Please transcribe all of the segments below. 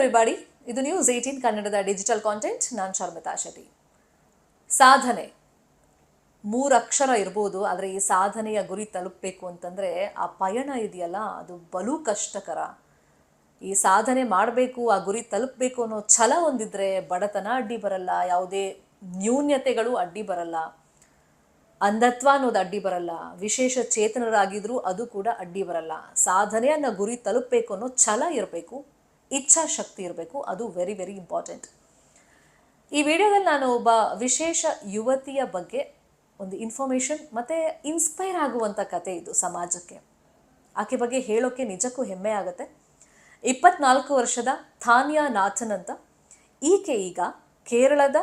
Everybody, ಇದು news 18 ಕನ್ನಡದ digital content. ನಾನು ಶರ್ಮಿತಾ ಶೆಟ್ಟಿ. ಸಾಧನೆ 3 ಅಕ್ಷರ ಇರ್ಬೋದು, ಆದರೆ ಈ ಸಾಧನೆಯ ಗುರಿ ತಲುಪಬೇಕು ಅಂತಂದರೆ ಆ ಪಯಣ ಇದೆಯಲ್ಲ, ಅದು ಬಲು ಕಷ್ಟಕರ. ಈ ಸಾಧನೆ ಮಾಡಬೇಕು, ಆ ಗುರಿ ತಲುಪಬೇಕು ಅನ್ನೋ ಛಲ ಒಂದಿದ್ರೆ ಬಡತನ ಅಡ್ಡಿ ಬರಲ್ಲ, ಯಾವುದೇ ನ್ಯೂನ್ಯತೆಗಳು ಅಡ್ಡಿ ಬರಲ್ಲ, ಅಂಧತ್ವ ಅನ್ನೋದು ಅಡ್ಡಿ ಬರಲ್ಲ, ವಿಶೇಷ ಚೇತನರಾಗಿದ್ರೂ ಅದು ಕೂಡ ಅಡ್ಡಿ ಬರಲ್ಲ. ಸಾಧನೆ ಅನ್ನೋ ಗುರಿ ತಲುಪಬೇಕು ಅನ್ನೋ ಛಲ ಇರಬೇಕು, ಇಚ್ಛಾಶಕ್ತಿ ಇರಬೇಕು. ಅದು ವೆರಿ ವೆರಿ ಇಂಪಾರ್ಟೆಂಟ್. ಈ ವಿಡಿಯೋದಲ್ಲಿ ನಾನು ಒಬ್ಬ ವಿಶೇಷ ಯುವತಿಯ ಬಗ್ಗೆ ಒಂದು ಇನ್ಫಾರ್ಮೇಷನ್ ಮತ್ತು ಇನ್ಸ್ಪೈರ್ ಆಗುವಂಥ ಕತೆ ಇದು ಸಮಾಜಕ್ಕೆ. ಆಕೆ ಬಗ್ಗೆ ಹೇಳೋಕ್ಕೆ ನಿಜಕ್ಕೂ ಹೆಮ್ಮೆ ಆಗುತ್ತೆ. 24 ವರ್ಷದ ಥಾನ್ಯಾ ನಾಥನ್ ಅಂತ. ಈಕೆ ಈಗ ಕೇರಳದ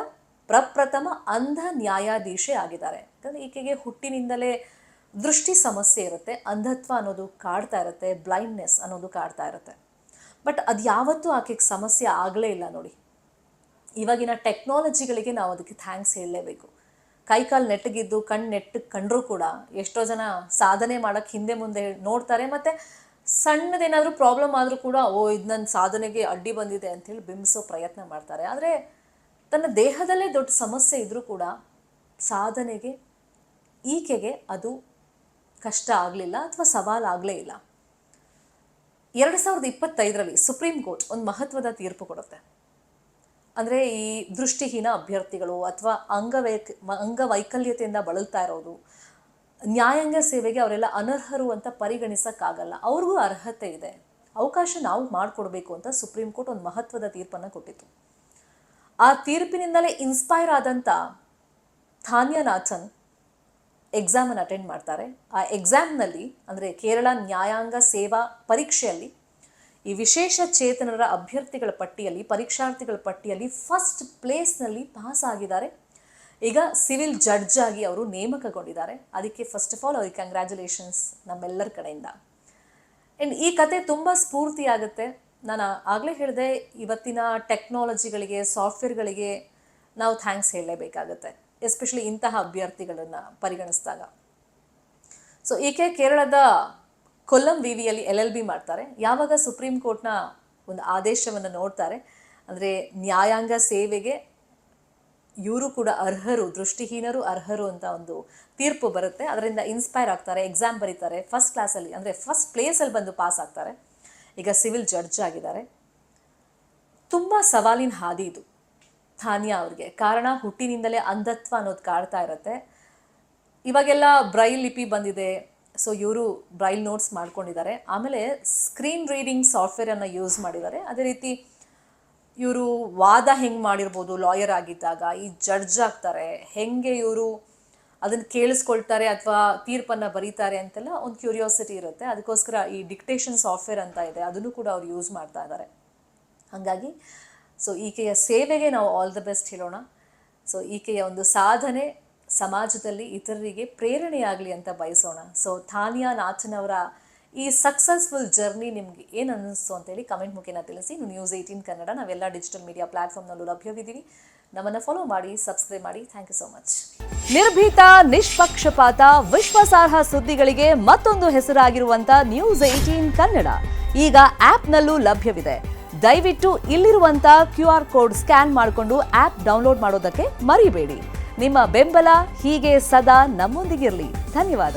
ಪ್ರಪ್ರಥಮ ಅಂಧ ನ್ಯಾಯಾಧೀಶೆ ಆಗಿದ್ದಾರೆ. ಯಾಕಂದರೆ ಈಕೆಗೆ ಹುಟ್ಟಿನಿಂದಲೇ ದೃಷ್ಟಿ ಸಮಸ್ಯೆ ಇರುತ್ತೆ, ಅಂಧತ್ವ ಅನ್ನೋದು ಕಾಡ್ತಾ ಇರುತ್ತೆ, ಬ್ಲೈಂಡ್ನೆಸ್ ಅನ್ನೋದು ಕಾಡ್ತಾ ಇರುತ್ತೆ. ಬಟ್ ಅದು ಯಾವತ್ತೂ ಆಕೆಗೆ ಸಮಸ್ಯೆ ಆಗಲೇ ಇಲ್ಲ ನೋಡಿ. ಇವಾಗಿನ ಟೆಕ್ನಾಲಜಿಗಳಿಗೆ ನಾವು ಅದಕ್ಕೆ ಥ್ಯಾಂಕ್ಸ್ ಹೇಳಲೇಬೇಕು. ಕೈಕಾಲು ನೆಟ್ಟಗಿದ್ದು ಕಣ್ಣು ನೆಟ್ಟಗೆ ಕಂಡರೂ ಕೂಡ ಎಷ್ಟೋ ಜನ ಸಾಧನೆ ಮಾಡೋಕ್ಕೆ ಹಿಂದೆ ಮುಂದೆ ನೋಡ್ತಾರೆ, ಮತ್ತು ಸಣ್ಣದೇನಾದರೂ ಪ್ರಾಬ್ಲಮ್ ಆದರೂ ಕೂಡ ಇದು ನನ್ನ ಸಾಧನೆಗೆ ಅಡ್ಡಿ ಬಂದಿದೆ ಅಂಥೇಳಿ ಬಿಂಬಿಸೋ ಪ್ರಯತ್ನ ಮಾಡ್ತಾರೆ. ಆದರೆ ತನ್ನ ದೇಹದಲ್ಲೇ ದೊಡ್ಡ ಸಮಸ್ಯೆ ಇದ್ದರೂ ಕೂಡ ಸಾಧನೆಗೆ ಈಕೆಗೆ ಅದು ಕಷ್ಟ ಆಗಲಿಲ್ಲ ಅಥವಾ ಸವಾಲಾಗಲೇ ಇಲ್ಲ. 2025ರಲ್ಲಿ ಸುಪ್ರೀಂ ಕೋರ್ಟ್ ಒಂದು ಮಹತ್ವದ ತೀರ್ಪು ಕೊಡುತ್ತೆ. ಅಂದರೆ ಈ ದೃಷ್ಟಿಹೀನ ಅಭ್ಯರ್ಥಿಗಳು ಅಥವಾ ಅಂಗವೈಕಲ್ಯತೆಯಿಂದ ಬಳಲ್ತಾ ಇರೋದು, ನ್ಯಾಯಾಂಗ ಸೇವೆಗೆ ಅವರೆಲ್ಲ ಅನರ್ಹರು ಅಂತ ಪರಿಗಣಿಸೋಕ್ಕಾಗಲ್ಲ. ಅವ್ರಿಗೂ ಅರ್ಹತೆ ಇದೆ, ಅವಕಾಶ ನಾವು ಮಾಡಿಕೊಡ್ಬೇಕು ಅಂತ ಸುಪ್ರೀಂ ಕೋರ್ಟ್ ಒಂದು ಮಹತ್ವದ ತೀರ್ಪನ್ನು ಕೊಟ್ಟಿತ್ತು. ಆ ತೀರ್ಪಿನಿಂದಲೇ ಇನ್ಸ್ಪೈರ್ ಆದಂಥ ಥಾನ್ಯಾ ನಾಥನ್ ಎಕ್ಸಾಮನ್ನು ಅಟೆಂಡ್ ಮಾಡ್ತಾರೆ. ಆ ಎಕ್ಸಾಮ್ನಲ್ಲಿ ಅಂದರೆ ಕೇರಳ ನ್ಯಾಯಾಂಗ ಸೇವಾ ಪರೀಕ್ಷೆಯಲ್ಲಿ ಈ ವಿಶೇಷ ಚೇತನರ ಅಭ್ಯರ್ಥಿಗಳ ಪಟ್ಟಿಯಲ್ಲಿ, ಪರೀಕ್ಷಾರ್ಥಿಗಳ ಪಟ್ಟಿಯಲ್ಲಿ ಫಸ್ಟ್ ಪ್ಲೇಸ್ನಲ್ಲಿ ಪಾಸ್ ಆಗಿದ್ದಾರೆ. ಈಗ ಸಿವಿಲ್ ಜಡ್ಜ್ ಆಗಿ ಅವರು ನೇಮಕಗೊಂಡಿದ್ದಾರೆ. ಅದಕ್ಕೆ ಫಸ್ಟ್ ಆಫ್ ಆಲ್ ಅವ್ರಿಗೆ ಕಂಗ್ರ್ಯಾಚುಲೇಷನ್ಸ್ ನಮ್ಮೆಲ್ಲರ ಕಡೆಯಿಂದ. ಆ್ಯಂಡ್ ಈ ಕತೆ ತುಂಬ ಸ್ಫೂರ್ತಿಯಾಗುತ್ತೆ. ನಾನು ಆಗಲೇ ಹೇಳಿದೆ, ಇವತ್ತಿನ ಟೆಕ್ನಾಲಜಿಗಳಿಗೆ, ಸಾಫ್ಟ್ವೇರ್ಗಳಿಗೆ ನಾವು ಥ್ಯಾಂಕ್ಸ್ ಹೇಳಲೇಬೇಕಾಗತ್ತೆ, ಎಸ್ಪೆಷಲಿ ಇಂತಹ ಅಭ್ಯರ್ಥಿಗಳನ್ನು ಪರಿಗಣಿಸಿದಾಗ. ಸೊ ಈಕೆ ಕೇರಳದ ಕೊಲ್ಲಂ ವಿವಿಯಲ್ಲಿ LLB ಮಾಡ್ತಾರೆ. ಯಾವಾಗ ಸುಪ್ರೀಂ ಕೋರ್ಟ್ನ ಒಂದು ಆದೇಶವನ್ನು ನೋಡ್ತಾರೆ, ಅಂದರೆ ನ್ಯಾಯಾಂಗ ಸೇವೆಗೆ ಇವರು ಕೂಡ ಅರ್ಹರು, ದೃಷ್ಟಿಹೀನರು ಅರ್ಹರು ಅಂತ ಒಂದು ತೀರ್ಪು ಬರುತ್ತೆ. ಅದರಿಂದ ಇನ್ಸ್ಪೈರ್ ಆಗ್ತಾರೆ, ಎಕ್ಸಾಮ್ ಬರೀತಾರೆ, ಫಸ್ಟ್ ಕ್ಲಾಸಲ್ಲಿ ಅಂದರೆ ಫಸ್ಟ್ ಪ್ಲೇಸಲ್ಲಿ ಬಂದು ಪಾಸ್ ಆಗ್ತಾರೆ. ಈಗ ಸಿವಿಲ್ ಜಡ್ಜ್ ಆಗಿದ್ದಾರೆ. ತುಂಬ ಸವಾಲಿನ ಹಾದಿ ಇದು ಥಾನ್ಯಾ ಅವ್ರಿಗೆ. ಕಾರಣ ಹುಟ್ಟಿನಿಂದಲೇ ಅಂಧತ್ವ ಅನ್ನೋದು ಕಾಡ್ತಾ ಇರುತ್ತೆ. ಇವಾಗೆಲ್ಲ ಬ್ರೈಲ್ ಲಿಪಿ ಬಂದಿದೆ, ಸೊ ಇವರು ಬ್ರೈಲ್ ನೋಟ್ಸ್ ಮಾಡ್ಕೊಂಡಿದ್ದಾರೆ. ಆಮೇಲೆ ಸ್ಕ್ರೀನ್ ರೀಡಿಂಗ್ ಸಾಫ್ಟ್ವೇರನ್ನು ಯೂಸ್ ಮಾಡಿದ್ದಾರೆ. ಅದೇ ರೀತಿ ಇವರು ವಾದ ಹೆಂಗೆ ಮಾಡಿರ್ಬೋದು ಲಾಯರ್ ಆಗಿದ್ದಾಗ, ಈ ಜಡ್ಜ್ ಆಗ್ತಾರೆ ಹೆಂಗೆ ಇವರು ಅದನ್ನು ಕೇಳಿಸ್ಕೊಳ್ತಾರೆ ಅಥವಾ ತೀರ್ಪನ್ನು ಬರೀತಾರೆ ಅಂತೆಲ್ಲ ಒಂದು ಕ್ಯೂರಿಯಾಸಿಟಿ ಇರುತ್ತೆ. ಅದಕ್ಕೋಸ್ಕರ ಈ ಡಿಕ್ಟೇಷನ್ ಸಾಫ್ಟ್ವೇರ್ ಅಂತ ಇದೆ, ಅದನ್ನು ಕೂಡ ಅವ್ರು ಯೂಸ್ ಮಾಡ್ತಾ ಇದ್ದಾರೆ. ಹಾಗಾಗಿ ಸೊ ಈಕೆಯ ಸೇವೆಗೆ ನಾವು ಆಲ್ ದ ಬೆಸ್ಟ್ ಹೇಳೋಣ. ಸೊ ಈಕೆಯ ಒಂದು ಸಾಧನೆ ಸಮಾಜದಲ್ಲಿ ಇತರರಿಗೆ ಪ್ರೇರಣೆಯಾಗಲಿ ಅಂತ ಬಯಸೋಣ. ಸೊ ಥಾನ್ಯಾ ನಾಥನ್ ಅವರ ಈ ಸಕ್ಸಸ್ಫುಲ್ ಜರ್ನಿ ನಿಮಗೆ ಏನು ಅನ್ನಿಸ್ತು ಅಂತೇಳಿ ಕಮೆಂಟ್ ಮುಖೇನ ತಿಳಿಸಿ. ನ್ಯೂಸ್ 18 ಕನ್ನಡ ನಾವೆಲ್ಲ ಡಿಜಿಟಲ್ ಮೀಡಿಯಾ ಪ್ಲಾಟ್ಫಾರ್ಮ್ನಲ್ಲೂ ಲಭ್ಯವಿದ್ದೀವಿ. ನಮ್ಮನ್ನು ಫಾಲೋ ಮಾಡಿ, ಸಬ್ಸ್ಕ್ರೈಬ್ ಮಾಡಿ. Thank you so much. ನಿರ್ಭೀತ, ನಿಷ್ಪಕ್ಷಪಾತ, ವಿಶ್ವಾಸಾರ್ಹ ಸುದ್ದಿಗಳಿಗೆ ಮತ್ತೊಂದು ಹೆಸರಾಗಿರುವಂಥ ನ್ಯೂಸ್ 18 ಕನ್ನಡ ಈಗ ಆ್ಯಪ್ನಲ್ಲೂ ಲಭ್ಯವಿದೆ. ದಯವಿಟ್ಟು ಇಲ್ಲಿರುವಂಥ QR ಕೋಡ್ ಸ್ಕ್ಯಾನ್ ಮಾಡಿಕೊಂಡು ಆ್ಯಪ್ ಡೌನ್ಲೋಡ್ ಮಾಡೋದಕ್ಕೆ ಮರಿಬೇಡಿ. ನಿಮ್ಮ ಬೆಂಬಲ ಹೀಗೆ ಸದಾ ನಮ್ಮೊಂದಿಗಿರಲಿ. ಧನ್ಯವಾದ.